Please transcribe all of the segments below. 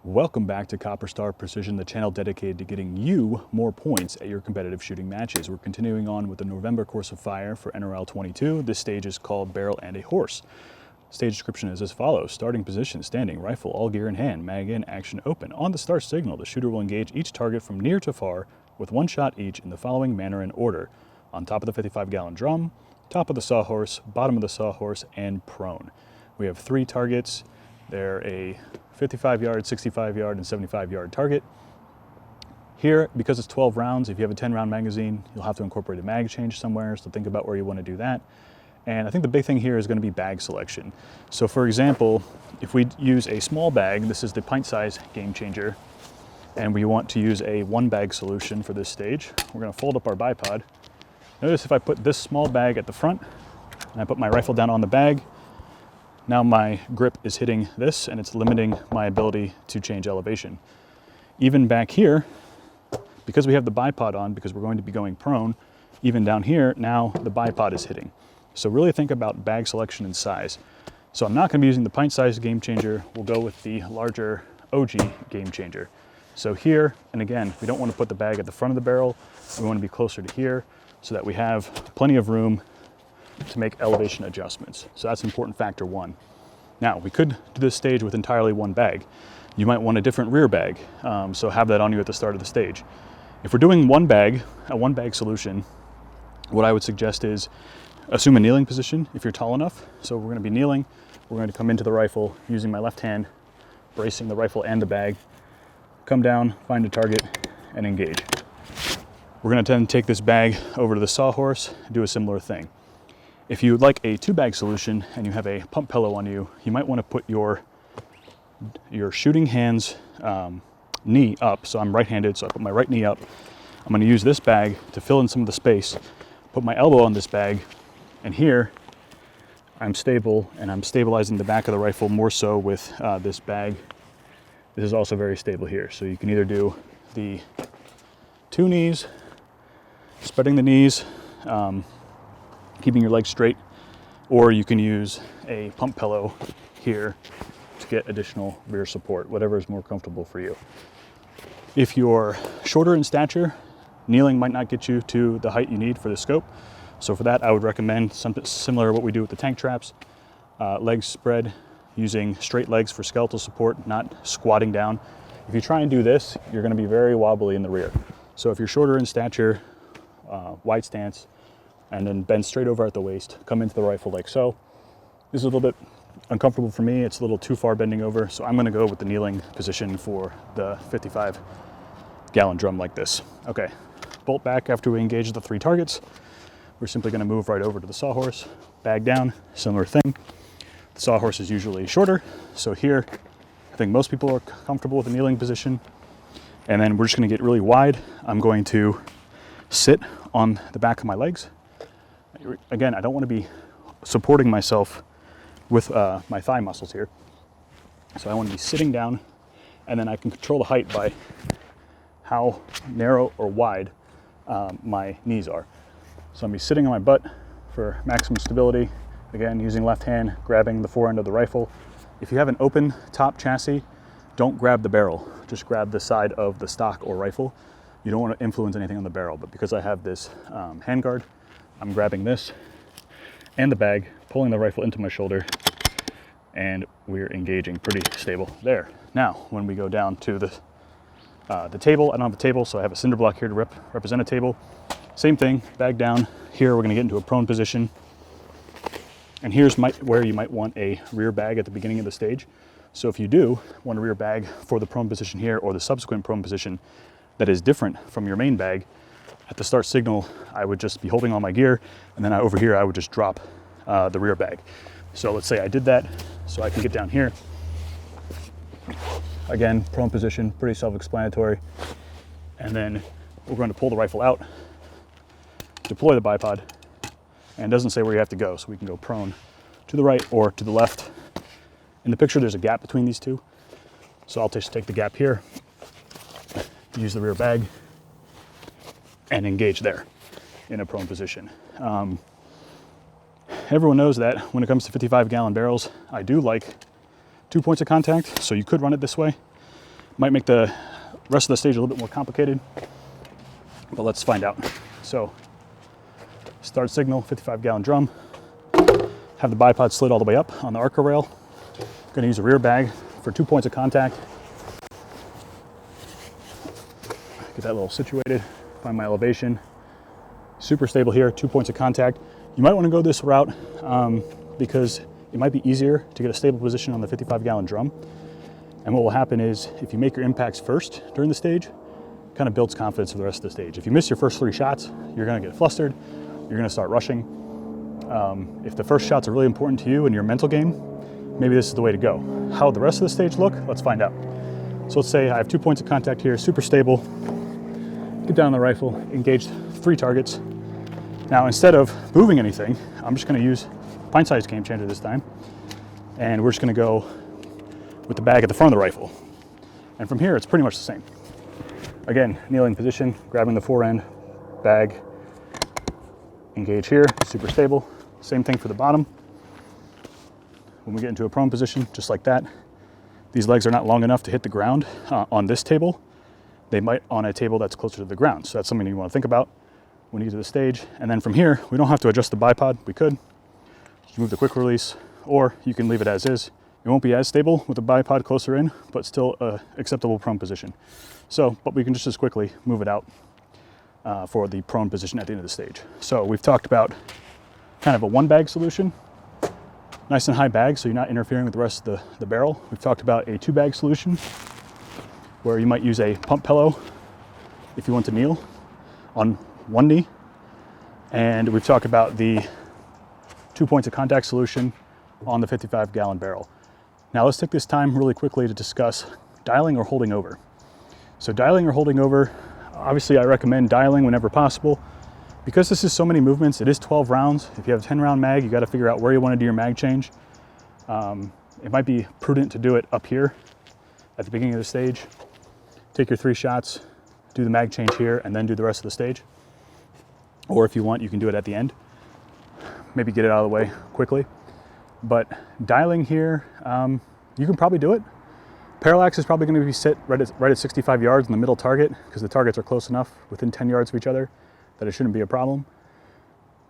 Welcome back to Copper Star Precision, the channel dedicated to getting you more points at your competitive shooting matches. We're continuing on with the November course of fire for NRL22. This stage is called Barrel and a Horse. Stage description is as follows. Starting position, standing, rifle, all gear in hand, mag in, action open. On the start signal, the shooter will engage each target from near to far with one shot each in the following manner and order. On top of the 55-gallon drum, top of the sawhorse, bottom of the sawhorse, and prone. We have 3 targets. They're a 55-yard, 65-yard, and 75-yard target. Here, because it's 12 rounds, if you have a 10-round magazine, you'll have to incorporate a mag change somewhere, so think about where you want to do that. And I think the big thing here is going to be bag selection. So for example, if we use a small bag, this is the pint size game changer, and we want to use a 1-bag solution for this stage, we're going to fold up our bipod. Notice if I put this small bag at the front, and I put my rifle down on the bag, now my grip is hitting this and it's limiting my ability to change elevation. Even back here, because we have the bipod on, because we're going to be going prone, even down here, now the bipod is hitting. So really think about bag selection and size. So I'm not going to be using the pint size game changer. We'll go with the larger OG game changer. So here, and again, we don't want to put the bag at the front of the barrel. We want to be closer to here so that we have plenty of room to make elevation adjustments. So that's important factor 1. Now, we could do this stage with entirely 1 bag. You might want a different rear bag, so have that on you at the start of the stage. If we're doing 1 bag, a 1-bag solution, what I would suggest is assume a kneeling position if you're tall enough. So we're going to be kneeling. We're going to come into the rifle using my left hand, bracing the rifle and the bag. Come down, find a target, and engage. We're going to then take this bag over to the sawhorse, do a similar thing. If you would like a 2-bag solution and you have a pump pillow on you, you might want to put your shooting hand's knee up. So I'm right-handed, so I put my right knee up. I'm going to use this bag to fill in some of the space, put my elbow on this bag, and here I'm stable, and I'm stabilizing the back of the rifle more so with this bag. This is also very stable here. So you can either do the 2 knees, spreading the knees, keeping your legs straight, or you can use a pump pillow here to get additional rear support, whatever is more comfortable for you. If you're shorter in stature, kneeling might not get you to the height you need for the scope. So for that, I would recommend something similar to what we do with the tank traps. Legs spread, using straight legs for skeletal support, not squatting down. If you try and do this, you're going to be very wobbly in the rear. So if you're shorter in stature, wide stance, and then bend straight over at the waist, come into the rifle like so. This is a little bit uncomfortable for me. It's a little too far bending over, so I'm going to go with the kneeling position for the 55-gallon drum like this. Okay, bolt back after we engage the 3 targets. We're simply going to move right over to the sawhorse, bag down, similar thing. The sawhorse is usually shorter, so here I think most people are comfortable with the kneeling position. And then we're just going to get really wide. I'm going to sit on the back of my legs. Again, I don't want to be supporting myself with my thigh muscles here. So I want to be sitting down, and then I can control the height by how narrow or wide my knees are. So I'm going to be sitting on my butt for maximum stability. Again, using left hand, grabbing the fore end of the rifle. If you have an open top chassis, don't grab the barrel. Just grab the side of the stock or rifle. You don't want to influence anything on the barrel, but because I have this handguard, I'm grabbing this and the bag, pulling the rifle into my shoulder, and we're engaging pretty stable there. Now, when we go down to the table, I don't have a table, so I have a cinder block here to represent a table. Same thing, bag down. Here we're going to get into a prone position. And here's where you might want a rear bag at the beginning of the stage. So if you do want a rear bag for the prone position here or the subsequent prone position that is different from your main bag, at the start signal, I would just be holding on my gear, and then over here, I would just drop the rear bag. So let's say I did that, so I can get down here. Again, prone position, pretty self-explanatory. And then we're going to pull the rifle out, deploy the bipod, and it doesn't say where you have to go, so we can go prone to the right or to the left. In the picture, there's a gap between these two. So I'll just take the gap here, use the rear bag, and engage there in a prone position. Everyone knows that when it comes to 55-gallon barrels, I do like 2 points of contact, so you could run it this way. Might make the rest of the stage a little bit more complicated, but let's find out. So start signal, 55-gallon drum. Have the bipod slid all the way up on the ARCA rail. Going to use a rear bag for 2 points of contact. Get that little situated, find my elevation. Super stable here, 2 points of contact. You might want to go this route because it might be easier to get a stable position on the 55-gallon drum. And what will happen is if you make your impacts first during the stage, it kind of builds confidence for the rest of the stage. If you miss your first 3 shots, you're going to get flustered, you're going to start rushing. If the first shots are really important to you in your mental game, maybe this is the way to go. How the rest of the stage look? Let's find out. So let's say I have 2 points of contact here, super stable. Get down on the rifle, engage 3 targets. Now, instead of moving anything, I'm just going to use pint-sized game changer this time. And we're just going to go with the bag at the front of the rifle. And from here, it's pretty much the same. Again, kneeling position, grabbing the forend, bag, engage here, super stable. Same thing for the bottom. When we get into a prone position, just like that, these legs are not long enough to hit the ground on this table. They might on a table that's closer to the ground. So that's something you want to think about when you get to the stage. And then from here, we don't have to adjust the bipod. We could just move the quick release, or you can leave it as is. It won't be as stable with the bipod closer in, but still a acceptable prone position. So, but we can just as quickly move it out for the prone position at the end of the stage. So we've talked about kind of a 1-bag solution, nice and high bag, so you're not interfering with the rest of the barrel. We've talked about a 2-bag solution, where you might use a pump pillow if you want to kneel on one knee. And we've talked about the 2 points of contact solution on the 55-gallon barrel. Now let's take this time really quickly to discuss dialing or holding over. So dialing or holding over, obviously I recommend dialing whenever possible. Because this is so many movements, it is 12 rounds. If you have a 10-round mag, you got to figure out where you want to do your mag change. It might be prudent to do it up here at the beginning of the stage. Take your 3 shots, do the mag change here, and then do the rest of the stage. Or if you want, you can do it at the end. Maybe get it out of the way quickly. But dialing here, you can probably do it. Parallax is probably going to be set right at 65 yards in the middle target, because the targets are close enough within 10 yards of each other that it shouldn't be a problem.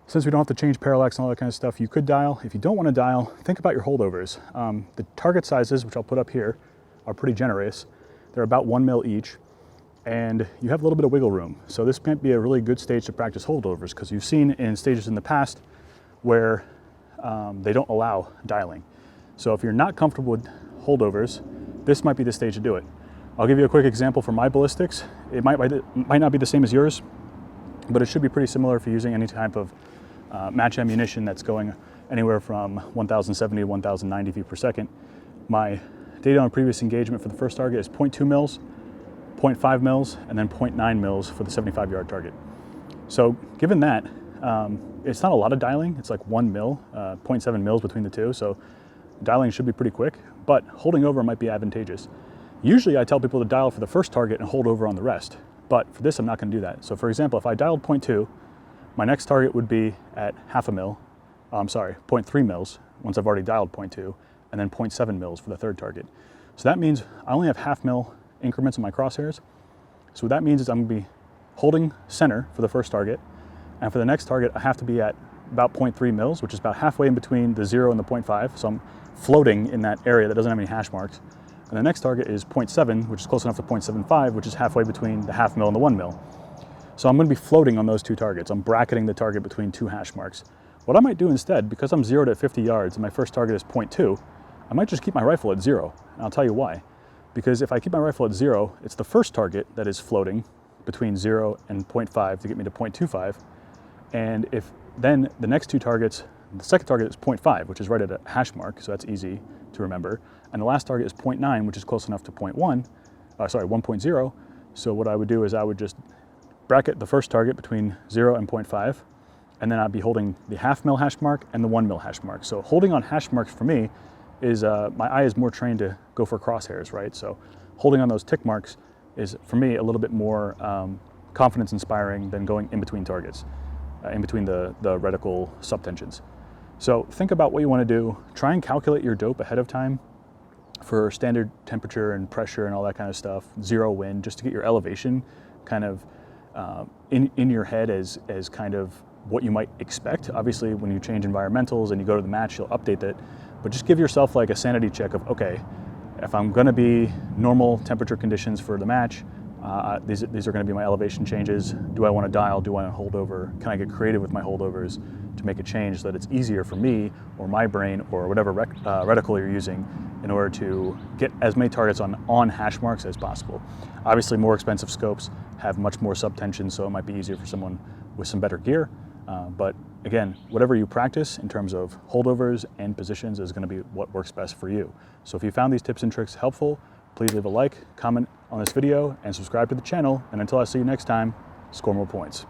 Since we don't have to change parallax and all that kind of stuff, you could dial. If you don't want to dial, think about your holdovers. The target sizes, which I'll put up here, are pretty generous. They're about 1 mil each, and you have a little bit of wiggle room. So this might be a really good stage to practice holdovers, because you've seen in stages in the past where they don't allow dialing. So if you're not comfortable with holdovers, this might be the stage to do it. I'll give you a quick example for my ballistics. It might not be the same as yours, but it should be pretty similar if you're using any type of match ammunition that's going anywhere from 1,070 to 1,090 feet per second. My data on previous engagement for the first target is 0.2 mils, 0.5 mils, and then 0.9 mils for the 75-yard target. So given that, it's not a lot of dialing. It's like 1 mil, 0.7 mils between the two. So dialing should be pretty quick, but holding over might be advantageous. Usually I tell people to dial for the first target and hold over on the rest, but for this I'm not going to do that. So for example, if I dialed 0.2, my next target would be at 0.3 mils once I've already dialed 0.2, and then 0.7 mils for the third target. So that means I only have 0.5 mil increments in my crosshairs. So what that means is I'm going to be holding center for the first target, and for the next target I have to be at about 0.3 mils, which is about halfway in between the 0 and the 0.5. So I'm floating in that area that doesn't have any hash marks. And the next target is 0.7, which is close enough to 0.75, which is halfway between the 0.5 mil and the 1 mil. So I'm going to be floating on those 2 targets. I'm bracketing the target between 2 hash marks. What I might do instead, because I'm zeroed at 50 yards and my first target is 0.2, I might just keep my rifle at 0. And I'll tell you why. Because if I keep my rifle at 0, it's the first target that is floating between 0 and 0.5 to get me to 0.25. And if then the next 2 targets, the second target is 0.5, which is right at a hash mark, so that's easy to remember. And the last target is 0.9, which is close enough to 1.0. So what I would do is I would just bracket the first target between 0 and 0.5, and then I'd be holding the 0.5 mil hash mark and the 1 mil hash mark. So holding on hash marks for me is, my eye is more trained to go for crosshairs, right? So holding on those tick marks is, for me, a little bit more confidence inspiring than going in between targets, in between the reticle subtensions. So think about what you want to do. Try and calculate your dope ahead of time. for standard temperature and pressure and all that kind of stuff, 0 wind, just to get your elevation kind of in your head as kind of what you might expect. Obviously, when you change environmentals and you go to the match, you'll update that, but just give yourself like a sanity check of, okay, if I'm gonna be normal temperature conditions for the match, these are gonna be my elevation changes. Do I wanna dial? Do I wanna hold over? Can I get creative with my holdovers to make a change so that it's easier for me or my brain or whatever reticle you're using in order to get as many targets on hash marks as possible. Obviously, more expensive scopes have much more subtension, so it might be easier for someone with some better gear. But again, whatever you practice in terms of holdovers and positions is going to be what works best for you. So if you found these tips and tricks helpful, please leave a like, comment on this video, and subscribe to the channel. And until I see you next time, score more points.